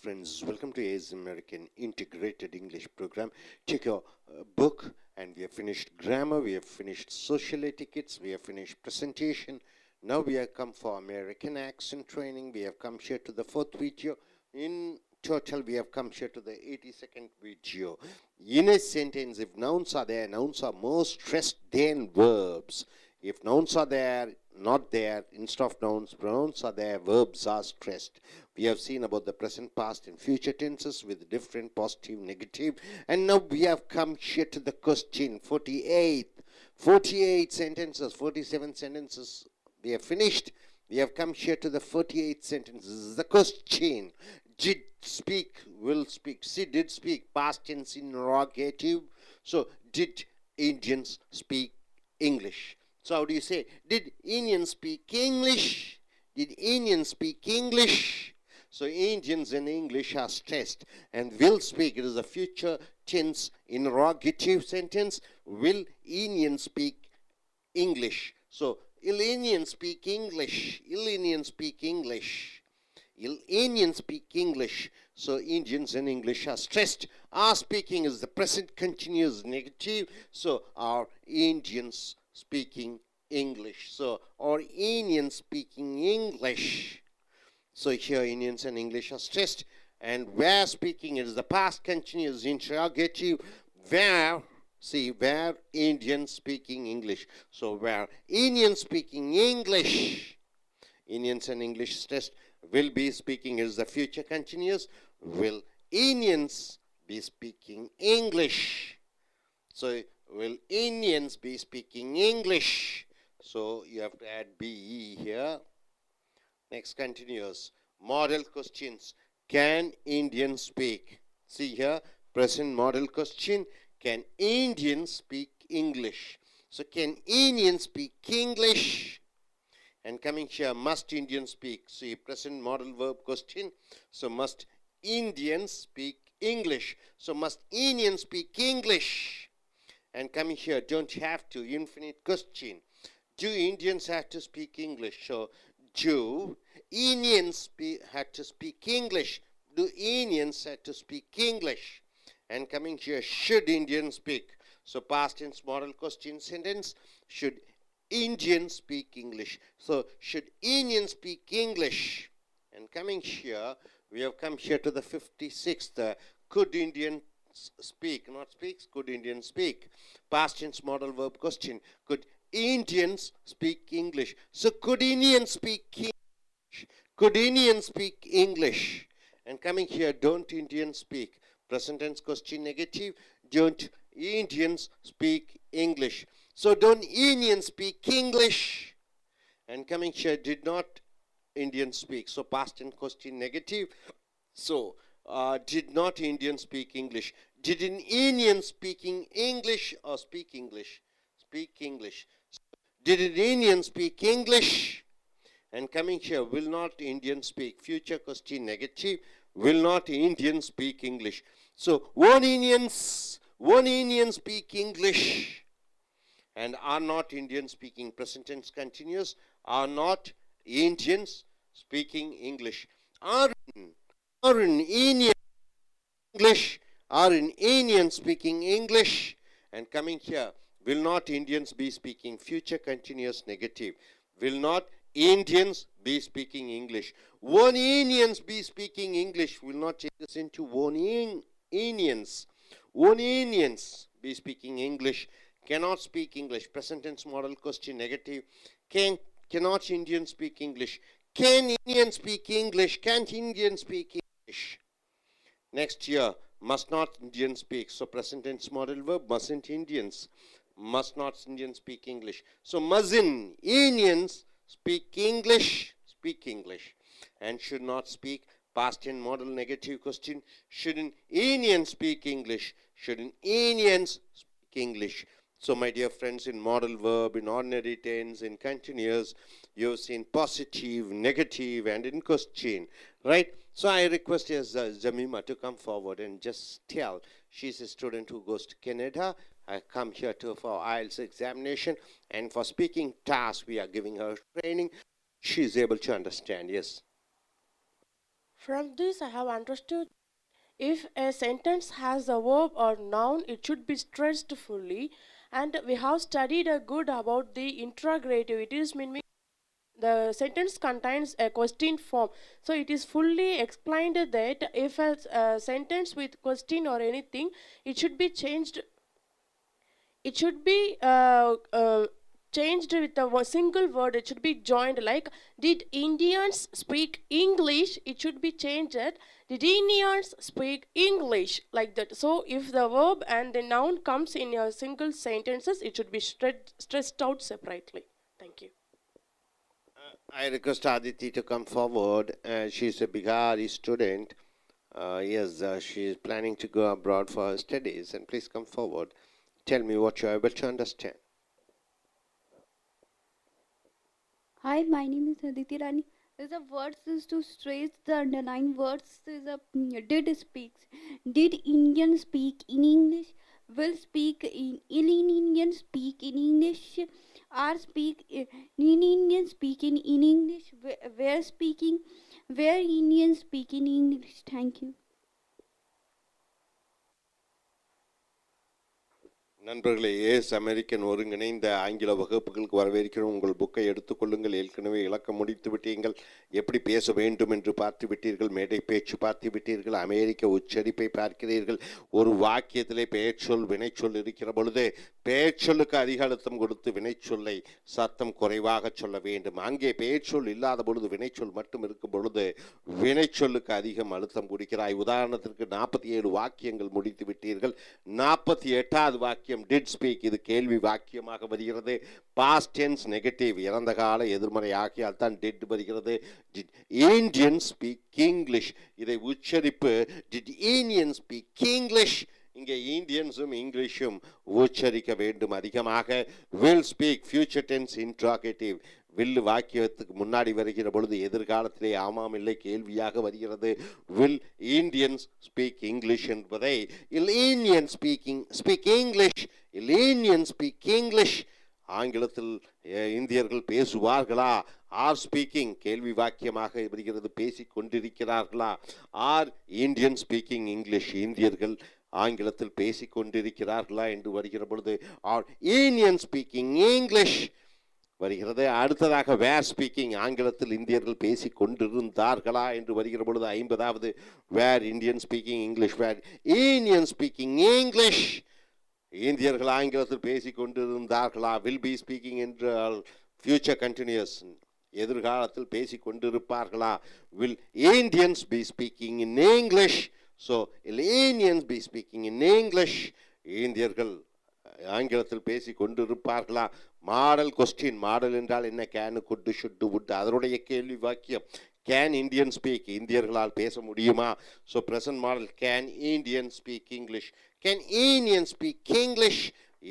Friends, welcome to AIS American Integrated English Program. Take your book, and we have finished grammar, we have finished social etiquettes, we have finished presentation. Now we have come for American accent training. We have come here to the fourth video. In total, we have come here to the 82nd video. In a sentence, if nouns are there, nouns are more stressed than verbs. If nouns are there, not there, instead of nouns are there, verbs are stressed. We have seen about the present, past, and future tenses with different positive, negative. And now we have come here to the question 48. 48 sentences, 47 sentences. We have finished. We have come here to the 48 sentences. The question: did speak, will speak. See, did speak, past tense interrogative. So, did Indians speak English? So how do you say? Did Indians speak English? Did Indians speak English? So Indians in English are stressed. And will speak, it is a future tense interrogative sentence. Will Indians speak English? So will Indians speak English? Will Indians speak English? Will Indians speak English? So Indians in English are stressed. Are speaking is the present continuous negative. So are Indians speaking English. So, or Indians speaking English. So here Indians and English are stressed. And where speaking is the past continuous interrogative. Where, see, where Indians speaking English. So where Indians speaking English. Indians and English stressed. Will be speaking is the future continuous. Will Indians be speaking English? So will Indians be speaking English? So you have to add BE here. Next continuous. Model questions. Can Indians speak? See here, present model question. Can Indians speak English? So can Indians speak English? And coming here, must Indians speak? See, present model verb question. So must Indians speak English? So must Indians speak English? And coming here, don't have to, infinite question. Do Indians have to speak English? So do Indians have to speak English? Do Indians have to speak English? And coming here, should Indians speak? So past tense model question sentence. Should Indians speak English? So should Indians speak English? And coming here, we have come here to the 56th. Could Indians speak? Not speaks. Could Indians speak? Past tense model verb question. Could Indians speak English? So could Indians speak English? Could Indians speak English? And coming here, don't Indians speak? Present tense question negative. Don't Indians speak English? So don't Indians speak English? And coming here, did not Indians speak? So past tense question negative. So did not Indians speak English? Did an Indian speaking English or speak English? Speak English. Did an Indian speak English? And coming here, will not Indian speak? Future question negative. Will not Indian speak English? So won't Indians speak English? And are not Indians speaking? Present tense continuous. Are not Indians speaking English? Are in Indian English? Are in Indian speaking English? And coming here, will not Indians be speaking? Future continuous negative. Will not Indians be speaking English? Won't Indians be speaking English? Will not change this into won't Indians. Won't Indians be speaking English? Cannot speak English. Present tense model question negative. Cannot Indians speak English? Can Indians speak English? Can't Indians speak English? Next here, must not Indians speak? So present tense model verb, mustn't Indians. Must not Indians speak English? So mustn't Indians speak English? Speak English. And should not speak? Past tense model negative question. Shouldn't Indians speak English? Shouldn't Indians speak English? So my dear friends, in modal verb, in ordinary tense, in continuous, you've seen positive, negative, and in question, right? So I request Jamima to come forward and just tell. She's a student who goes to Canada. I come here for IELTS examination, and for speaking task, we are giving her training. She's able to understand, yes. From this, I have understood if a sentence has a verb or noun, it should be stressed fully. And we have studied a good about the interrogative. It is meaning the sentence contains a question form. So it is fully explained that if a sentence with question or anything, it should be changed. It should be changed with a single word. It should be joined, like did Indians speak English, it should be changed, did Indians speak English, like that. So if the verb and the noun comes in a single sentences, it should be stressed out separately. Thank you. I request Aditi to come forward. She's a Bihari student. Yes, she is planning to go abroad for her studies. And please come forward. Tell me what you are able to understand. Hi, my name is Aditi Rani. There's a words is to stress the underlying words is a did speaks. Did Indian speak in English? Will speak in Indian speak in English? Are speak in Indian speaking in English? Where speaking? Where Indian speak in English? Thank you. நண்பர்களே, ace American ஒருங்கிணைந்த ஆங்கில வகுப்புகளுக்கு வரவேற்கிறோம். உங்கள் புக்கை எடுத்துக்கொள்ளுங்கள். ஏற்கனவே இலக்கம் முடித்து விட்டீர்கள். எப்படி பேச வேண்டும் என்று பார்த்து விட்டீர்கள். மேடை பேச்சு பார்த்து விட்டீர்கள். அமெரிக்க உச்சரிப்பை பார்க்கிறீர்கள். ஒரு வாக்கியத்திலே பெயர்ச்சொல் வினைச்சொல் இருக்கிற பொழுது பெயர்ச்சொல்லுக்கு அதிக அழுத்தம் கொடுத்து வினைச்சொல்லை சத்தம் குறைவாக சொல்ல வேண்டும். அங்கே பெயர்ச்சொல் இல்லாத பொழுது வினைச்சொல் மட்டும் இருக்கும் பொழுது வினைச்சொல்லுக்கு அதிகம் அழுத்தம் கொடுக்கிறாய். உதாரணத்திற்கு 47 வாக்கியங்கள் முடித்து விட்டீர்கள். 48வது வாக்கியம் டிட் ஸ்பீக். இது கேள்வி வாக்கியமாக வருகிறது. பாஸ்ட் டென்ஸ் நெகட்டிவ், இறந்த கால எதிர்மறை ஆகியால் தான் டிட் வருகிறது. Did Indian speak English. இதை உச்சரிப்பு டிட் இந்தியன் ஸ்பீக் இங்கிலீஷ். இங்கே இந்தியன்ஸும் இங்கிலீஷும் உச்சரிக்க வேண்டும் அதிகமாக. Will speak future tense interrogative. Will வாக்கியத்துக்கு முன்னாடி வருகிற பொழுது எதிர்காலத்திலே ஆமாம் இல்லை கேள்வியாக வருகிறது. வில் இந்தியன்ஸ் ஸ்பீக் இங்கிலீஷ் என்பதை இல் இந்தியன் ஸ்பீக் இங்கிலீஷ், இல் இந்தியன் ஸ்பீக் இங்கிலீஷ். ஆங்கிலத்தில் இந்தியர்கள் பேசுவார்களா? ஆர் ஸ்பீக்கிங் கேள்வி வாக்கியமாக வருகிறது. பேசிக் கொண்டிருக்கிறார்களா? ஆர் இந்தியன் ஸ்பீக்கிங் இங்கிலீஷ், இந்தியர்கள் ஆங்கிலத்தில் பேசிக் கொண்டிருக்கிறார்களா என்று வருகிற பொழுது ஆர் இந்தியன் ஸ்பீக்கிங் இங்கிலீஷ் வருகிறது. அடுத்ததாக வேர் ஸ்பீக்கிங், ஆங்கிலத்தில் இந்தியர்கள் பேசிக் கொண்டிருந்தார்களா என்று வருகிற பொழுது 50வது were Indian speaking English, were Indian speaking English. இந்தியர்கள் ஆங்கிலத்தில் பேசிக் கொண்டிருந்தார்களா? வில் பி ஸ்பீக்கிங் என்றால் ஃபியூச்சர் கண்டினியூஸ், எதிர்காலத்தில் பேசிக் கொண்டிருப்பார்களா? Will Indians be speaking in English. So Indians be speaking in English. இந்தியர்கள் ஆங்கிலத்தில் பேசி கொண்டிருப்பார்களா? Modal question. மாடல் என்றால் என்ன? Can, could, should, would. அதனுடைய கேள்வி வாக்கியம் கேன் இந்தியன் ஸ்பீக், இந்தியர்களால் பேச முடியுமா? So present modal can Indian speak English, can Indian speak English.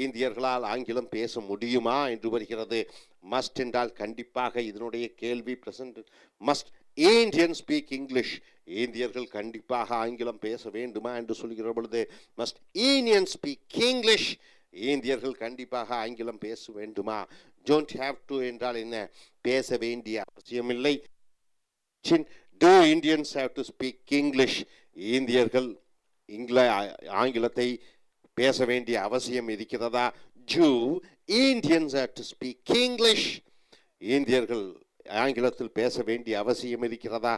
இந்தியர்களால் ஆங்கிலம் பேச முடியுமா என்று வருகிறது. மஸ்ட் என்றால் கண்டிப்பாக, இதனுடைய கேள்வி present must Indian speak English. இந்தியர்கள் கண்டிப்பாக ஆங்கிலம் பேச வேண்டுமா என்று சொல்கிற பொழுது மஸ்ட் இந்தியன் ஸ்பீக் இங்கிலீஷ். இந்தியர்கள் கண்டிப்பாக ஆங்கிலம் பேச வேண்டுமா? டோன்ட் ஹேவ் டு என்றால் என்ன? பேச வேண்டிய அவசியமில்லை. Do Indians have to speak English? இந்தியர்கள் ஆங்கிலத்தை பேச வேண்டிய அவசியம் இருக்கிறதா? Do Indians have to speak English? இந்தியர்கள் ஆங்கிலத்தில் பேச வேண்டிய அவசியம் இருக்கிறதா?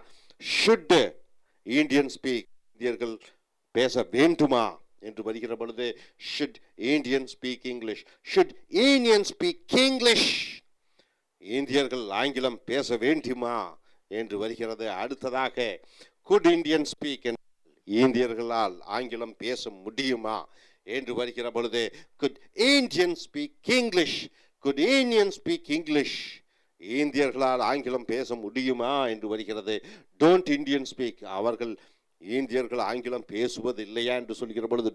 Should Indians speak? இந்தியர்கள் பேச வேண்டுமா என்று வருகிற பொழுது should Indians speak English? Should Indians speak English? இந்தியர்கள் ஆங்கிலம் பேச வேண்டுமா என்று வருகிறது. அடுத்ததாக could Indians speak? இந்தியர்களால் ஆங்கிலம் பேச முடியுமா என்று வருகிற பொழுது could Indians speak English? Could Indians speak English? இந்தியர்களால் ஆங்கிலம் பேச முடியுமா என்று வருகிறது. டோன்ட் இந்தியன் ஸ்பீக், அவர்கள் இந்தியர்கள் ஆங்கிலம் பேசுவது இல்லையா என்று சொல்கிற பொழுது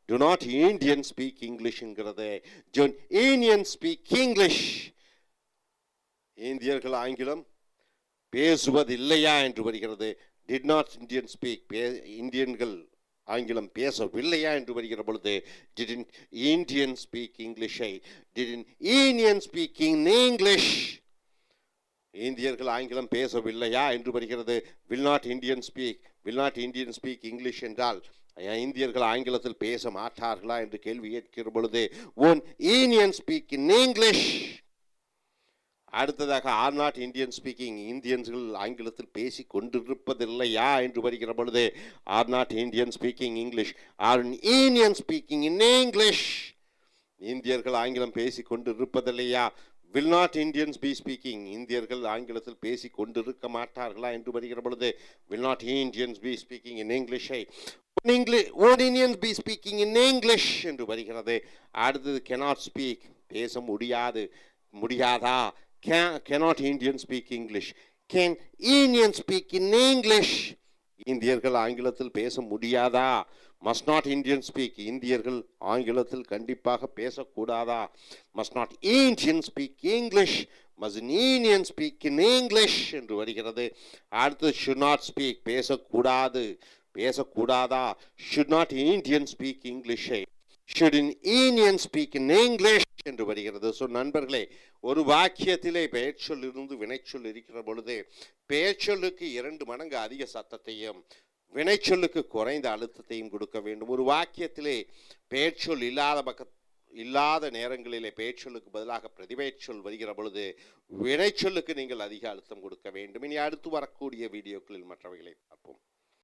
do not Indian speak English என்கிறது. don't Indian speak English? இந்தியர்கள் ஆங்கிலம் பேசுவது இல்லையா என்று வருகிறது. did not Indian speak, இந்தியர்கள் ஆங்கிலம் பேசவில்லையா என்று வருகிற பொழுது didn't Indian speak English? didn't Indian speak in English? இந்தியர்கள் ஆங்கிலம் பேசவில்லையா என்று வருகிறது. Will not Indian speak English என்றால் இந்தியர்கள் ஆங்கிலத்தில் பேச மாட்டார்களா என்று கேள்வி கேட்கிற பொழுது won't Indian speak in English. அடுத்ததாக ஆர் நாட் இந்தியன் ஸ்பீக்கிங், இந்தியன்கள் ஆங்கிலத்தில் பேசி கொண்டிருப்பதில்லையா என்று வருகிற பொழுது are not Indian speaking English, are Indian speaking in English. இந்தியர்கள் ஆங்கிலம் பேசி கொண்டிருப்பதில்லையா, will not Indians be speaking, இந்தியர்கள் ஆங்கிலத்தில் பேசி கொண்டிருக்க மாட்டார்களா என்று வருகிற பொழுது will not Indians be speaking in இங்கிலீஷை one Indians be speaking in English என்று வருகிறது. அடுத்தது cannot ஸ்பீக், பேச முடியாதா, cannot Indian speak English, can Indian speak in English, இந்தியர்கள் ஆங்கிலத்தில் பேச முடியாதா, must not Indian speak, இந்தியர்கள் ஆங்கிலத்தில் கண்டிப்பாக பேசக்கூடாதா, must not Indian speak English, must an Indian speak in English என்று வருகிறது. அடுத்து should not speak, பேசக்கூடாதா, should not Indian speak English, should an Indian speak in English என்று வருகிறது. ஸோ நண்பர்களே, ஒரு வாக்கியத்திலே பெயர்ச்சொல் இருந்து வினைச்சொல் இருக்கிற பொழுது பெயர்ச்சொல்லுக்கு 2 மடங்கு அதிக சத்தத்தையும் வினைச்சொல்லுக்கு குறைந்த அழுத்தத்தையும் கொடுக்க வேண்டும். ஒரு வாக்கியத்திலே பெயர்ச்சொல் இல்லாத நேரங்களிலே பெயர்ச்சொல்லுக்கு பதிலாக பிரதிபெயர்ச்சொல் வருகிற பொழுது வினைச்சொல்லுக்கு நீங்கள் அதிக அழுத்தம் கொடுக்க வேண்டும். இனி அடுத்து வரக்கூடிய வீடியோக்களில் மற்றவைகளை பார்ப்போம்.